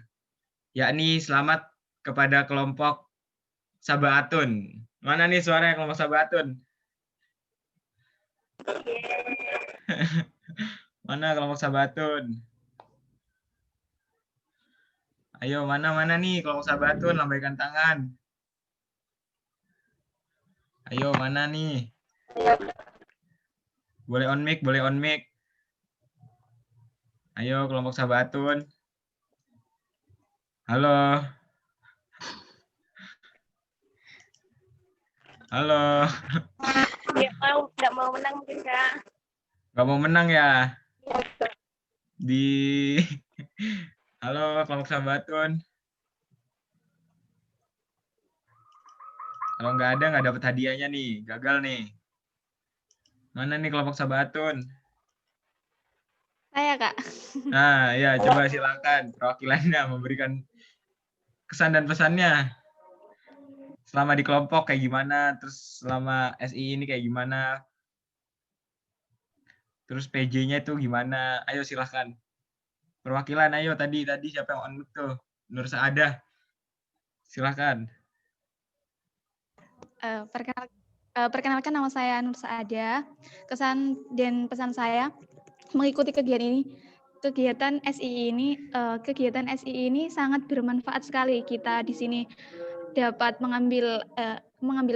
yakni selamat kepada kelompok Sabaatun. Mana nih suaranya kelompok Sabaatun? Mana kelompok Sabaatun? Ayo, mana nih kelompok Sabaatun, lambaikan tangan. Ayo, mana nih? Boleh on mic, boleh on mic. Ayo, kelompok Sabaatun. Halo. Halo. Nggak mau menang mungkin Kak. Nggak mau menang ya? Halo, kelompok Sabaatun. Kalau nggak dapat hadiahnya nih, gagal nih. Mana nih kelompok Sabaatun? Saya Kak. Nah, ya coba silakan perwakilannya memberikan kesan dan pesannya. Selama di kelompok kayak gimana, terus selama SI ini kayak gimana, terus PJ-nya itu gimana? Ayo silakan. Perwakilan, ayo tadi siapa yang on mic tuh? Nur Saadah. Silakan. Perkenalkan nama saya Nur Saadah. Kesan dan pesan saya mengikuti kegiatan SII ini sangat bermanfaat sekali. Kita di sini dapat mengambil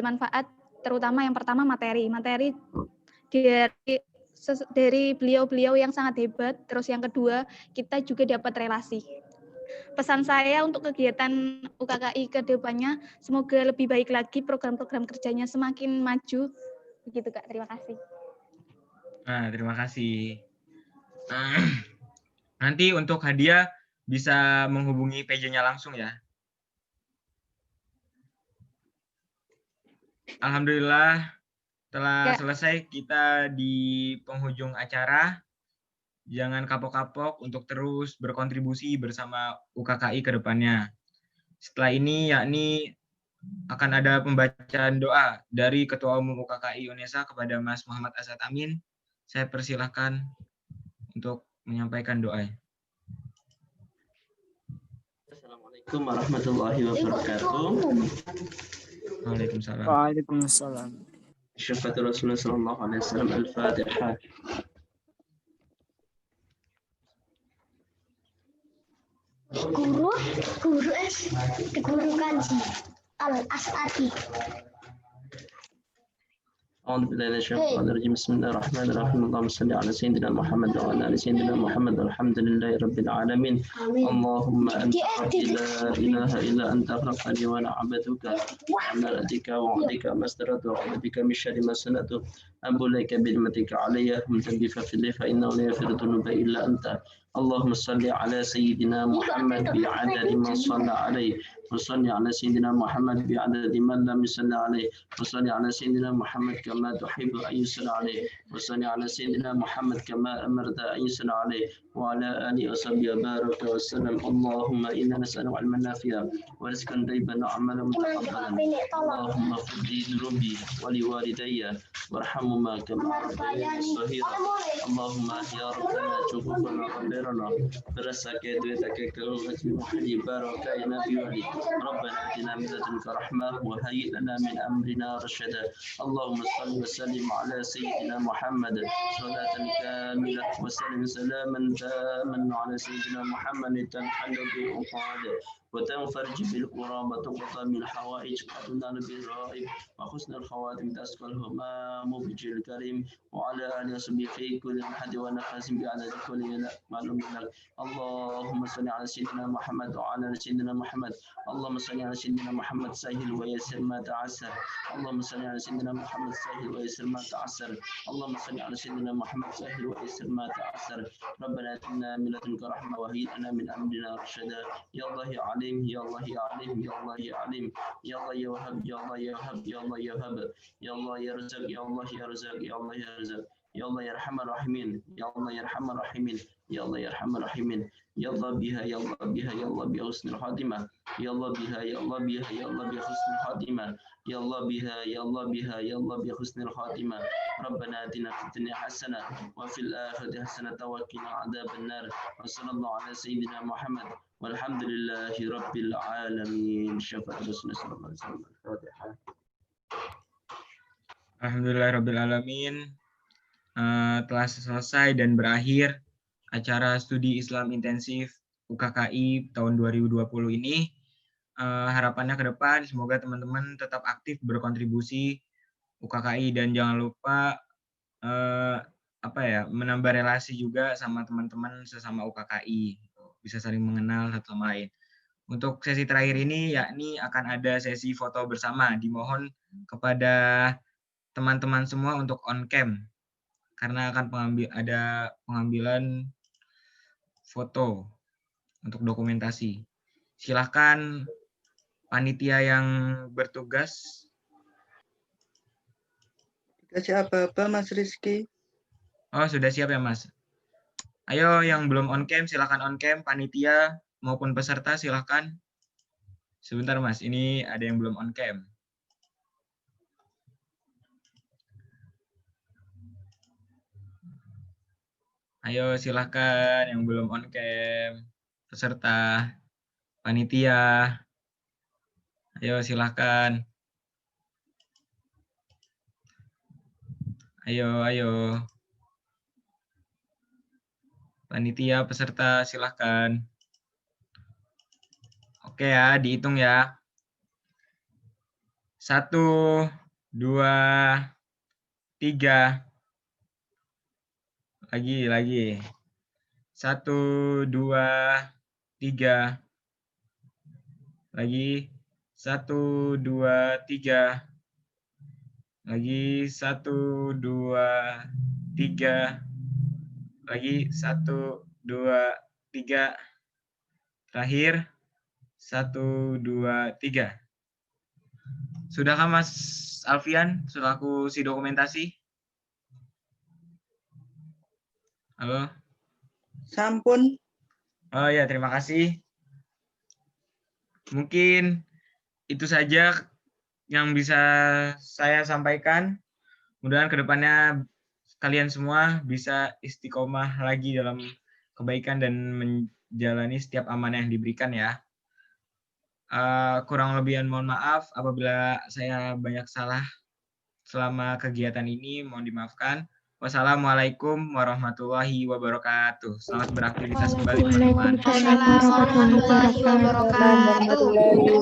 manfaat, terutama yang pertama materi dari beliau-beliau yang sangat hebat. Terus yang kedua, kita juga dapat relasi. Pesan saya untuk kegiatan UKKI ke depannya, semoga lebih baik lagi, program-program kerjanya semakin maju. Begitu Kak, terima kasih. Nah, terima kasih. Nanti untuk hadiah bisa menghubungi PJ-nya langsung ya. Alhamdulillah telah selesai kita di penghujung acara. Jangan kapok-kapok untuk terus berkontribusi bersama UKKI ke depannya. Setelah ini yakni akan ada pembacaan doa dari Ketua Umum UKKI UNESA kepada Mas Muhammad Asad Amin. Saya persilahkan untuk menyampaikan doa. Assalamualaikum warahmatullahi wabarakatuh. Waalaikumsalam. Waalaikumsalam. Syafaat Rasulullah sallallahu alaihi wasallam. Al-Fatihah. Guru kanji Al-Asadi. أعوذ بالله من الشيطان الرجيم بسم الله الرحمن الرحيم اللهم صل على سيدنا محمد وعلى آل سيدنا محمد والحمد لله رب العالمين اللهم أنت ربي لا إله إلا أنت خلقتني وأنا عبدك وعملتك وعليك ما استرت وأعوذ بك من شر ما صنعت أبو لك بنعمتك علي من ذنبي فاغفر لي فإنه لا يغفر الذنوب إلا أنت اللهم صل على سيدنا محمد بعدد من صلى عليه وصل على سيدنا محمد بعدد من لم يصل عليه وصل على سيدنا محمد كما تحب أن يصلى عليه وصل على سيدنا محمد كما أمرت أن يصلى عليه وعلى آله وصحبه وبارك وسلم اللهم إنا نسأل علما نافعا ورزقا طيبا وعملا متقبلا اللهم اغفر لي ذنوبي ولوالدي وارحمهما كما ربياني صغيرا اللهم يا ربنا شكوكنا وخيرنا برسك دويتك كالغة محلي بارك يا نبي ولي ربنا اتنا من لدنك رحمه وهيئ لنا من امرنا رشدا اللهم صل وسلم على سيدنا محمد صلاة كاملة وسلم سلاما تاما على سيدنا محمد تنحل به عقاد وتنفرج بالقرى وتقضى من حوائج وتنال بالرائب وحسن الخواتم تسقى الهمام بوجه الكريم وعلى آله وصحبه في كل محد ونفس بعدد كل معلوم لك. اللهم صل على سيدنا محمد وعلى آل سيدنا محمد. اللهم صل على سيدنا محمد سهل ويسر ما تعسر. اللهم صل على سيدنا محمد سهل ويسر ما تعسر. اللهم صل على سيدنا محمد سهل ويسر ما تعسر. ربنا آتنا من لدنك رحمة وهيئ لنا من أمرنا رشدا. يا الله يا عليم يا الله يا عليم يا الله يا عليم يا الله يا وهاب يا الله يا وهاب يا الله يا وهاب يا الله يا رزاق يا الله يا رزاق يا الله يا رزاق يا الله يا أرحم الراحمين يا الله يا أرحم الراحمين يا الله يا أرحم الراحمين يا الله بها يا الله بها يا الله بحسن الخاتمة يا الله بها يا الله بها يا الله بحسن الخاتمة يا الله بها يا الله بها يا الله بحسن الخاتمة. ربنا آتنا في الدنيا حسنة وفي الآخرة حسنة وقنا عذاب النار. وصلى الله على سيدنا محمد والحمد لله رب العالمين. شفاعة رسول الله صلى الله عليه وسلم. الفاتحة. Alhamdulillahirrabbilalamin. Telah selesai dan berakhir acara studi Islam intensif UKKI tahun 2020 ini. Harapannya ke depan semoga teman-teman tetap aktif berkontribusi UKKI dan jangan lupa menambah relasi juga sama teman-teman sesama UKKI, bisa saling mengenal satu sama lain. Untuk sesi terakhir ini yakni akan ada sesi foto bersama. Dimohon kepada teman-teman semua untuk on cam karena akan ada pengambilan foto untuk dokumentasi. Silahkan panitia yang bertugas. Kasih apa-apa Mas Rizky. Oh, sudah siap ya Mas. Ayo yang belum on cam silahkan on cam, panitia maupun peserta silahkan. Sebentar Mas, ini ada yang belum on cam. Ayo silahkan yang belum on cam, peserta, panitia. Ayo silahkan. Ayo. Panitia, peserta, silahkan. Oke ya, dihitung ya. 1, 2, 3. Lagi. 1, 2, 3. Lagi. 1, 2, 3. Lagi 1, 2, 3. Lagi 1, 2, 3. Terakhir 1, 2, 3. Sudahkah Mas Alfian selaku si dokumentasi? Halo? Sampun. Oh ya, terima kasih. Mungkin itu saja yang bisa saya sampaikan. Mudah-mudahan kedepannya kalian semua bisa istiqomah lagi dalam kebaikan dan menjalani setiap amanah yang diberikan ya. Kurang lebihan mohon maaf apabila saya banyak salah selama kegiatan ini, mohon dimaafkan. Wassalamualaikum warahmatullahi wabarakatuh. Selamat beraktivitas kembali teman-teman. Waalaikumsalam warahmatullahi wabarakatuh.